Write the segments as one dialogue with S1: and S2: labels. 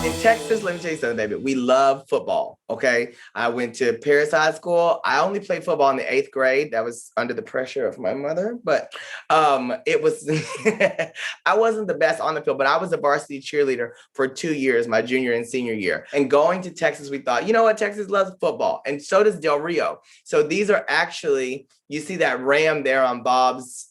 S1: In Texas, let me tell you something, David. We love football. Okay. I went to Paris High School. I only played football in the 8th grade. That was under the pressure of my mother. But it was, I wasn't the best on the field, but I was a varsity cheerleader for 2 years, my junior and senior year. And going to Texas, we thought, you know what? Texas loves football. And so does Del Rio. So these are actually, you see that ram there on Bob's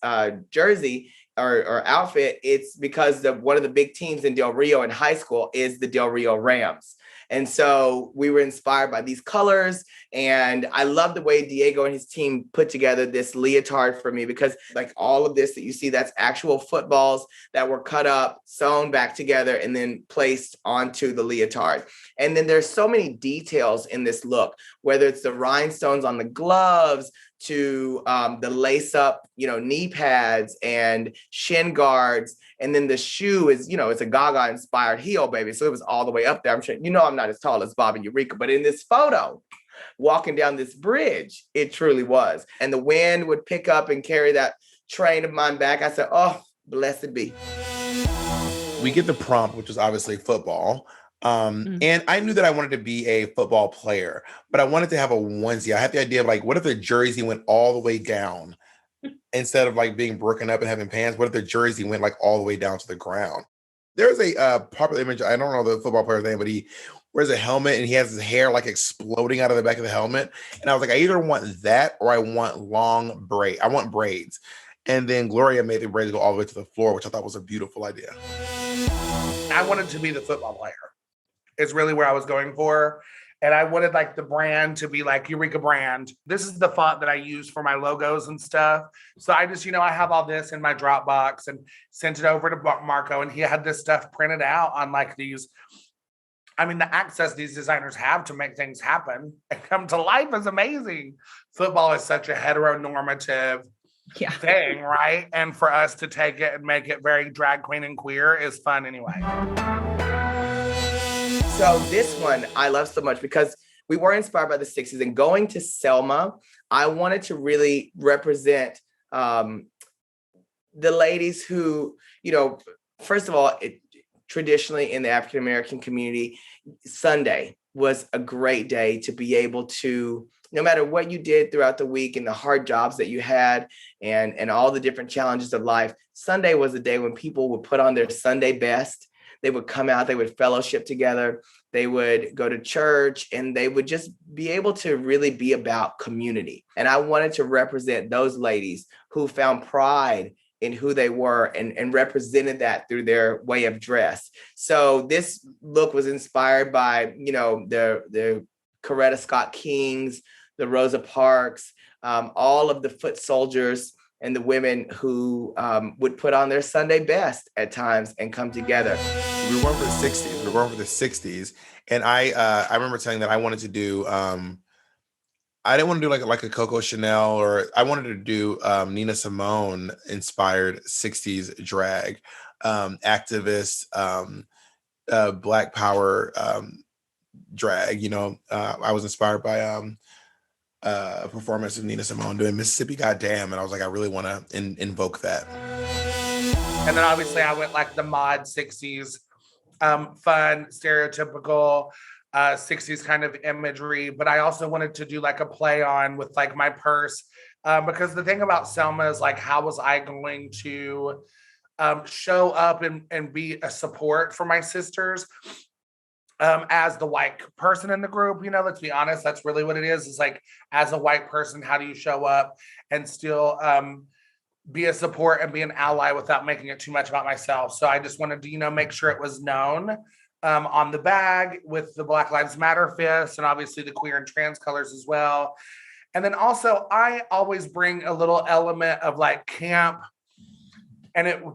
S1: jersey. Or outfit, it's because one of the big teams in Del Rio in high school is the Del Rio Rams. And so we were inspired by these colors. And I love the way Diego and his team put together this leotard for me, because like all of this that you see, that's actual footballs that were cut up, sewn back together, and then placed onto the leotard. And then there's so many details in this look, whether it's the rhinestones on the gloves, to the lace up, knee pads and shin guards. And then the shoe is, it's a Gaga inspired heel, baby. So it was all the way up there. I'm sure, I'm not as tall as Bob and Eureka, but in this photo, walking down this bridge, it truly was. And the wind would pick up and carry that train of mine back. I said, oh, blessed be.
S2: We get the prompt, which is obviously football. And I knew that I wanted to be a football player, but I wanted to have a onesie. I had the idea of like, what if the jersey went all the way down instead of like being broken up and having pants? What if the jersey went like all the way down to the ground? There's a popular image. I don't know the football player's name, but he wears a helmet and he has his hair like exploding out of the back of the helmet. And I was like, I either want that or I want long braid. I want braids. And then Gloria made the braids go all the way to the floor, which I thought was a beautiful idea.
S3: I wanted to be the football player. Is really where I was going for. And I wanted like the brand to be like Eureka brand. This is the font that I use for my logos and stuff. So I just, I have all this in my Dropbox and sent it over to Marco, and he had this stuff printed out on like these. I mean, the access these designers have to make things happen and come to life is amazing. Football is such a heteronormative thing, right? And for us to take it and make it very drag queen and queer is fun anyway.
S1: So this one I love so much because we were inspired by the 60s, and going to Selma, I wanted to really represent the ladies who, first of all, traditionally in the African-American community, Sunday was a great day to be able to, no matter what you did throughout the week and the hard jobs that you had and all the different challenges of life, Sunday was a day when people would put on their Sunday best. They would come out, they would fellowship together, they would go to church, and they would just be able to really be about community. And I wanted to represent those ladies who found pride in who they were and represented that through their way of dress. So this look was inspired by, the Coretta Scott Kings, the Rosa Parks, all of the foot soldiers, and the women who would put on their Sunday best at times and come together.
S2: We were going for the 60s. We were going for the 60s. And I remember saying that I wanted to do, I didn't want to do like a Coco Chanel, or I wanted to do Nina Simone inspired 60s drag, activist, Black Power drag. I was inspired by a performance of Nina Simone doing Mississippi Goddamn, and I was like, I really want to invoke that.
S3: And then obviously I went like the mod 60s, fun, stereotypical 60s kind of imagery, but I also wanted to do like a play on with like my purse, because the thing about Selma is like, how was I going to show up and be a support for my sisters? As the white person in the group, let's be honest, that's really what it is. It's like, as a white person, how do you show up and still be a support and be an ally without making it too much about myself? So I just wanted to, make sure it was known on the bag with the Black Lives Matter fist, and obviously the queer and trans colors as well. And then also, I always bring a little element of like camp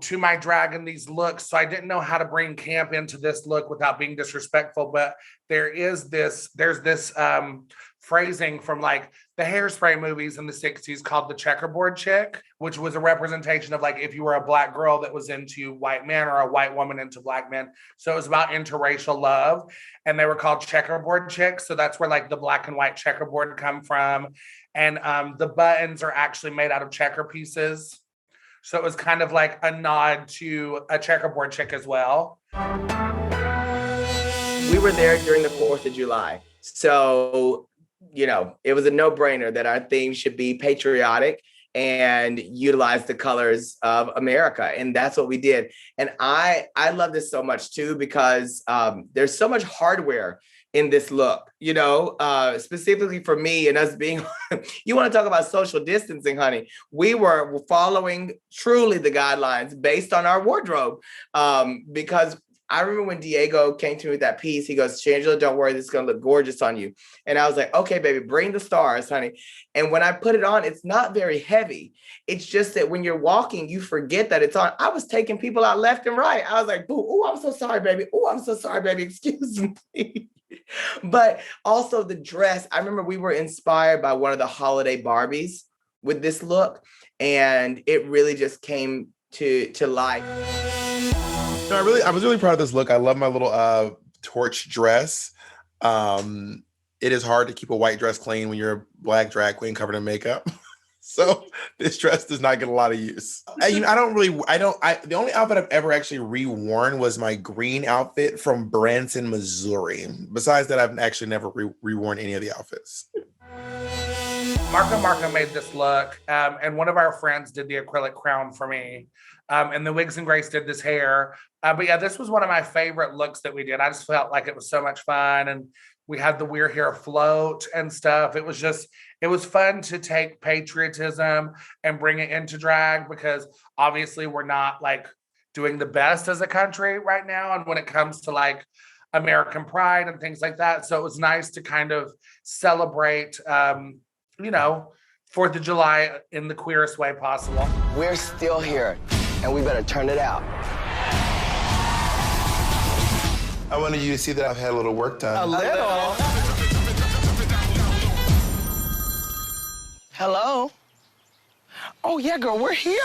S3: to my drag in these looks. So I didn't know how to bring camp into this look without being disrespectful, but there's this phrasing from like the Hairspray movies in the 60s called the checkerboard chick, which was a representation of like, if you were a Black girl that was into white men or a white woman into Black men. So it was about interracial love, and they were called checkerboard chicks. So that's where like the black and white checkerboard come from. And the buttons are actually made out of checker pieces. So it was kind of like a nod to a checkerboard chick as well.
S1: were there during the 4th of July. So, you know, it was a no-brainer that our theme should be patriotic and utilize the colors of America. And that's what we did. And I love this so much too, because there's so much hardware in this look, you know, specifically for me and us being, you want to talk about social distancing, honey. We were following truly the guidelines based on our wardrobe, because I remember when Diego came to me with that piece, he goes, Shangela, don't worry, this is going to look gorgeous on you. And I was like, okay, baby, bring the stars, honey. And when I put it on, it's not very heavy. It's just that when you're walking, you forget that it's on. I was taking people out left and right. I was like, boo, oh, I'm so sorry, baby. Oh, I'm so sorry, baby. Excuse me. But also the dress. I remember we were inspired by one of the holiday Barbies with this look. And it really just came to life.
S2: No, I was really proud of this look. I love my little torch dress. It is hard to keep a white dress clean when you're a Black drag queen covered in makeup. So this dress does not get a lot of use. The only outfit I've ever actually reworn was my green outfit from Branson, Missouri. Besides that, I've actually never reworn any of the outfits.
S3: Marco made this look, and one of our friends did the acrylic crown for me. And the Wigs and Grace did this hair. But yeah, this was one of my favorite looks that we did. I just felt like it was so much fun. And we had the We're Here float and stuff. It was fun to take patriotism and bring it into drag, because obviously we're not like doing the best as a country right now. And when it comes to like American pride and things like that. So it was nice to kind of celebrate, 4th of July in the queerest way possible.
S4: We're still here, and we better turn it out.
S2: I wanted you to see that I've had a little work done.
S4: A little? Hello? Oh, yeah, girl, we're here.